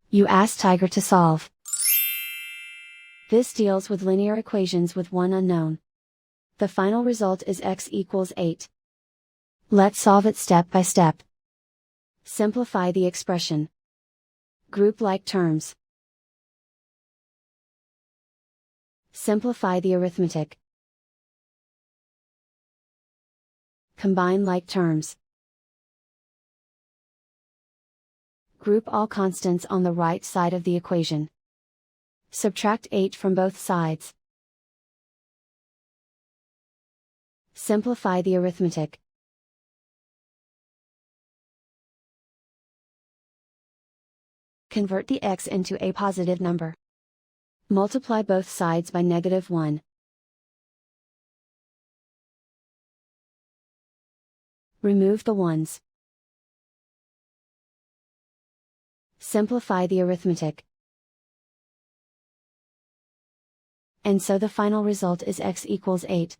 You ask Tiger to solve. This deals with linear equations with one unknown. The final result is x equals 8. Let's solve it step by step. Simplify the expression. Group like terms. Simplify the arithmetic. Combine like terms. Group all constants on the right side of the equation. Subtract 8 from both sides. Simplify the arithmetic. Convert the x into a positive number. Multiply both sides by -1. Remove the ones. Simplify the arithmetic. And so the final result is x equals 8.